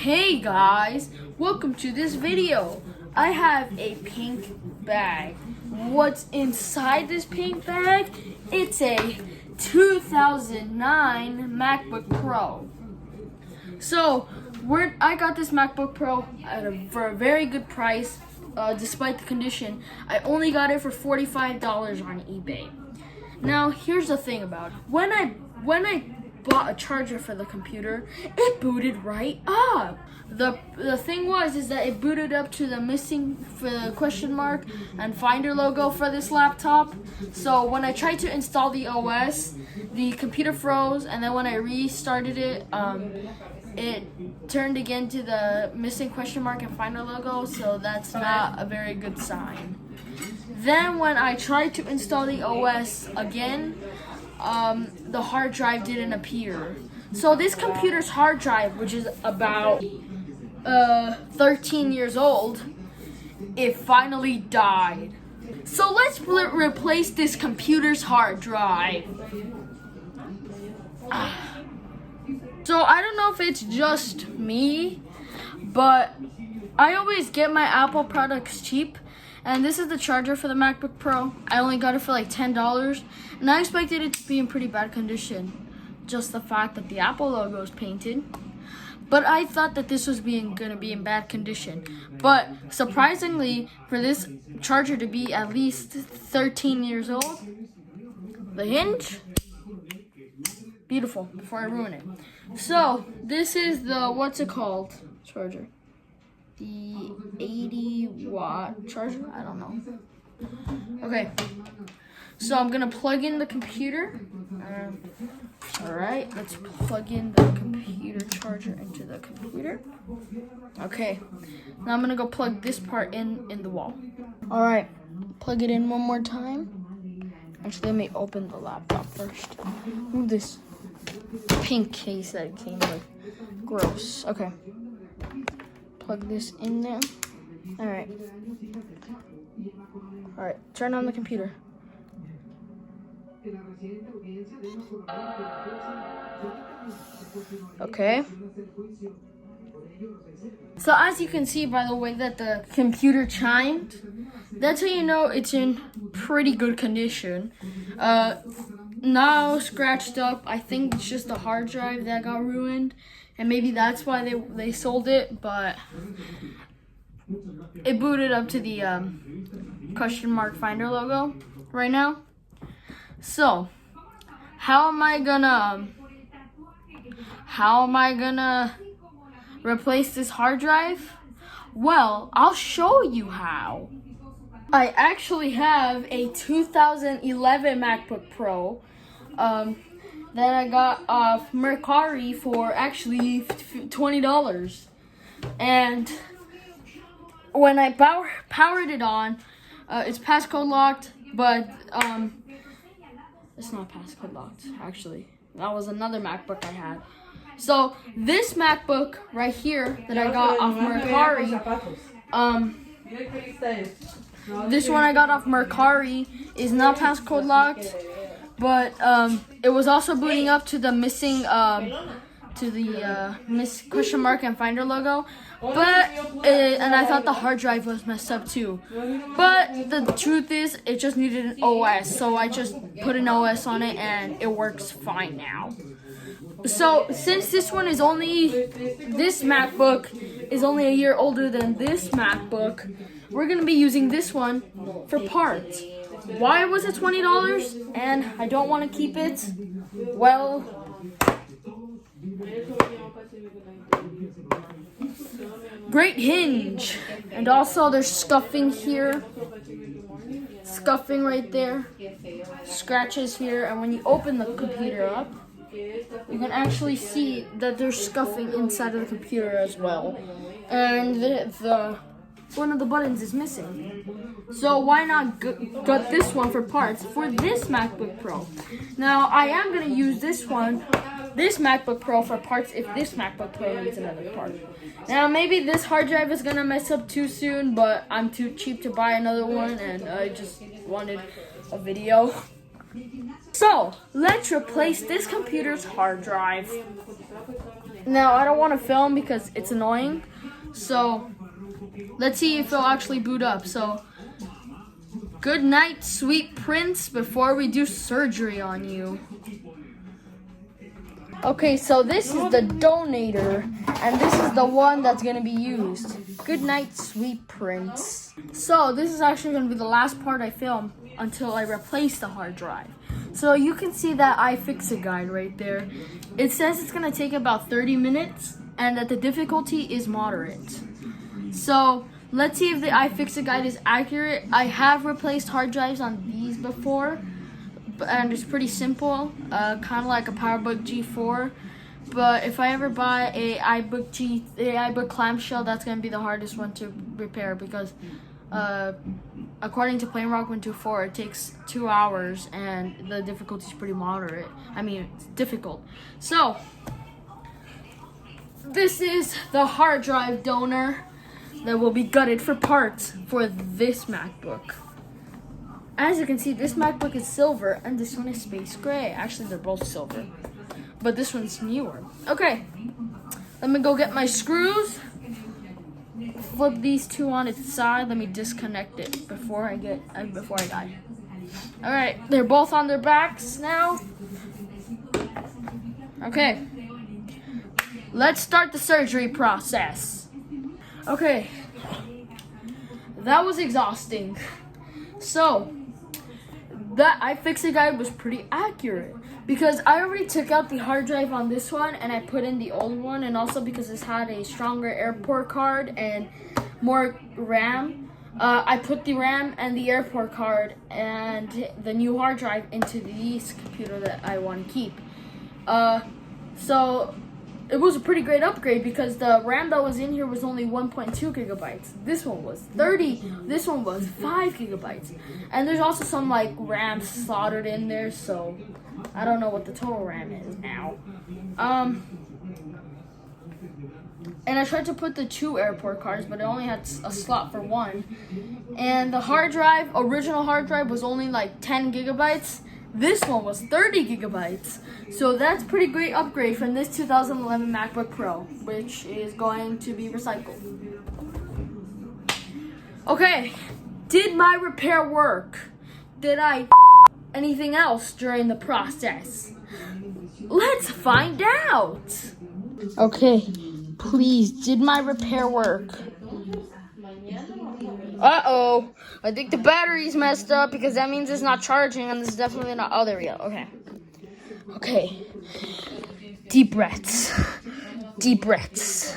Hey guys, welcome to this video. I have a pink bag. What's inside this pink bag? It's a 2009 MacBook Pro. So, I got this MacBook Pro for a very good price, despite the condition. I only got it for $45 on eBay. Now, here's the thing about it. When I bought a charger for the computer, it booted right up. The thing is that it booted up to the missing question mark and Finder logo for this laptop. So when I tried to install the OS, the computer froze, and then when I restarted it, it turned again to the missing question mark and Finder logo. So that's not a very good sign. Then when I tried to install the OS again, the hard drive didn't appear. So this computer's hard drive, which is about 13 years old, it finally died. So let's replace this computer's hard drive. So I don't know if it's just me, but I always get my Apple products cheap. And this is the charger for the MacBook Pro. I only got it for like $10, and I expected it to be in pretty bad condition. Just the fact that the Apple logo is painted. But I thought that this was gonna be in bad condition. But surprisingly, for this charger to be at least 13 years old, the hinge, beautiful, before I ruin it. So this is the, what's it called, charger? The 80-watt charger? I don't know. Okay, so I'm gonna plug in the computer. Alright, let's plug in the computer charger into the computer. Okay, now I'm gonna go plug this part in the wall. Alright, plug it in one more time. Actually, let me open the laptop first. Move this pink case that it came with. Gross. Okay. Plug this in there. Alright. Alright, turn on the computer. Okay. So as you can see by the way that the computer chimed, that's how you know it's in pretty good condition. Now scratched up. I think it's just the hard drive that got ruined. And maybe that's why they sold it, but it booted up to the question mark Finder logo right now. So, how am I gonna replace this hard drive? Well, I'll show you how. I actually have a 2011 MacBook Pro that I got off Mercari for actually $20. And when I powered it on, it's passcode locked, but it's not passcode locked, actually. That was another MacBook I had. So this MacBook right here that I got off Mercari, this one I got off Mercari is not passcode locked. But it was also booting up to the missing question mark and Finder logo. And I thought the hard drive was messed up too. But the truth is, it just needed an OS, so I just put an OS on it, and it works fine now. So since this MacBook is only a year older than this MacBook, we're gonna be using this one for parts. Why was it $20 and I don't want to keep it? Well, great hinge, and also there's scuffing here, scuffing right there, scratches here, and when you open the computer up, you can actually see that there's scuffing inside of the computer as well, and one of the buttons is missing. So why not gut this one for parts for this MacBook Pro? Now I am going to use this MacBook Pro for parts if this MacBook Pro needs another part. Now maybe this hard drive is going to mess up too soon, but I'm too cheap to buy another one, and I just wanted a video. So let's replace this computer's hard drive. Now, I don't want to film because it's annoying. So, let's see if it'll actually boot up. So, good night, sweet prince, before we do surgery on you. Okay, so this is the donator, and this is the one that's going to be used. Good night, sweet prince. So, this is actually going to be the last part I film until I replace the hard drive. So, you can see that iFixit guide right there. It says it's going to take about 30 minutes, and that the difficulty is moderate. So, let's see if the iFixit guide is accurate. I have replaced hard drives on these before, and it's pretty simple, kind of like a PowerBook G4. But if I ever buy a iBook clamshell, that's going to be the hardest one to repair because according to Plain Rock 124, it takes 2 hours and the difficulty is pretty moderate. I mean, it's difficult. So, this is the hard drive donor that will be gutted for parts for this MacBook. As you can see, this MacBook is silver and this one is space gray. Actually, they're both silver, but this one's newer. Okay, let me go get my screws. Flip these two on its side. Let me disconnect it before I die. All right, they're both on their backs now. Okay, let's start the surgery process. Okay, that was exhausting. So, that iFixit guide was pretty accurate because I already took out the hard drive on this one and I put in the old one, and also because this had a stronger airport card and more RAM, I put the RAM and the airport card and the new hard drive into this computer that I want to keep. So it was a pretty great upgrade because the RAM that was in here was only 1.2 gigabytes. This one was 30. This one was 5 gigabytes. And there's also some like RAM slotted in there, so I don't know what the total RAM is now. And I tried to put the 2 airport cards, but it only had a slot for 1. And the hard drive, original hard drive, was only like 10 gigabytes. This one was 30 gigabytes. So that's a pretty great upgrade from this 2011 MacBook Pro, which is going to be recycled. Okay, did my repair work? Did I anything else during the process? Let's find out. Okay, please, did my repair work? Uh-oh, I think the battery's messed up because that means it's not charging, and this is definitely not, oh, there we go, okay. Okay, deep breaths, deep breaths.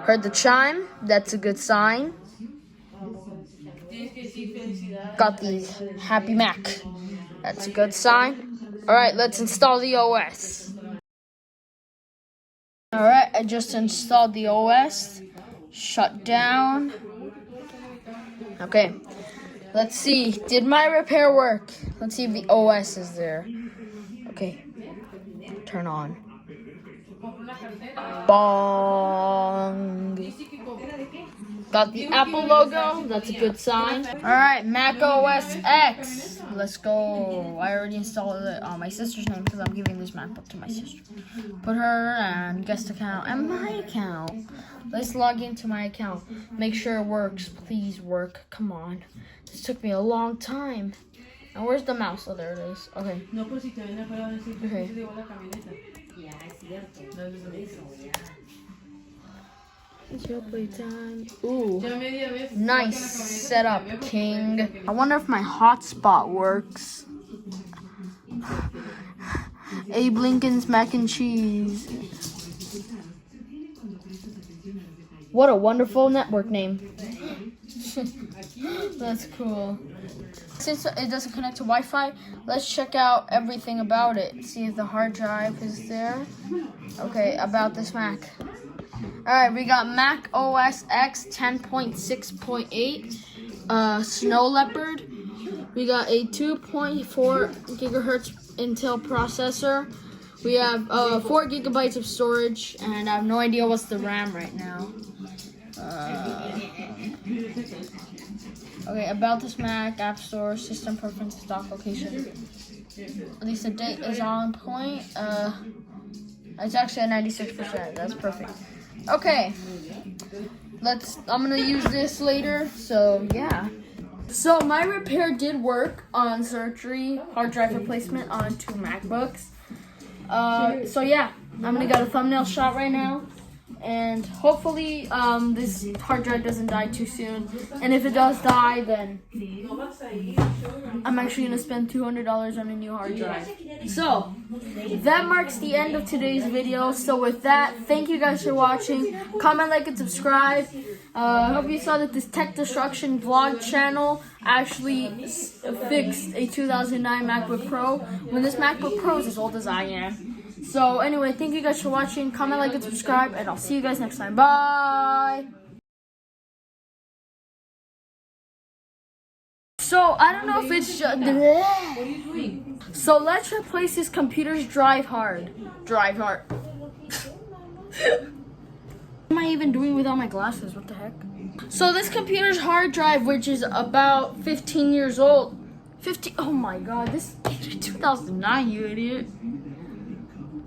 Heard the chime, that's a good sign. Got the Happy Mac, that's a good sign. All right, let's install the OS. All right, I just installed the OS. Shut down. Okay, let's see. Did my repair work? Let's see if the OS is there. Okay, turn on. Bong. Got the Apple logo. That's a good sign. All right, Mac OS X. Let's go. I already installed it on my sister's name because I'm giving this MacBook to my sister. Put her and guest account and my account. Let's log into my account. Make sure it works. Please work. Come on. This took me a long time. And where's the mouse? Oh, there it is. Okay. Okay. It's your playtime. Ooh. Nice setup, King. I wonder if my hotspot works. Abe Lincoln's mac and cheese. What a wonderful network name. That's cool. Since it doesn't connect to Wi-Fi, let's check out everything about it. See if the hard drive is there. Okay, about this Mac. Alright, we got Mac OS X 10.6.8, Snow Leopard. We got a 2.4 gigahertz Intel processor. We have 4 gigabytes of storage, and I have no idea what's the RAM right now. Okay, about this Mac, App Store, System Preferences, Dock Location. At least the date is on point. It's actually at 96%. That's perfect. Okay. I'm gonna use this later. So yeah. So my repair did work on surgery, hard drive replacement on 2 MacBooks. So yeah, I'm gonna get a thumbnail shot right now. And hopefully this hard drive doesn't die too soon. And if it does die, then I'm actually going to spend $200 on a new hard drive. So that marks the end of today's video. So with that, thank you guys for watching. Comment, like, and subscribe. I hope you saw that this Tech Destruction vlog channel actually fixed a 2009 MacBook Pro when this MacBook Pro is as old as I am. So anyway, thank you guys for watching. Comment, like, and subscribe, and I'll see you guys next time. Bye! So I don't know if it's just... What are you doing? So let's replace this computer's drive hard. Drive hard. What am I even doing without my glasses? What the heck? So this computer's hard drive, which is about 15 years old. Oh my god, this is 2009, you idiot.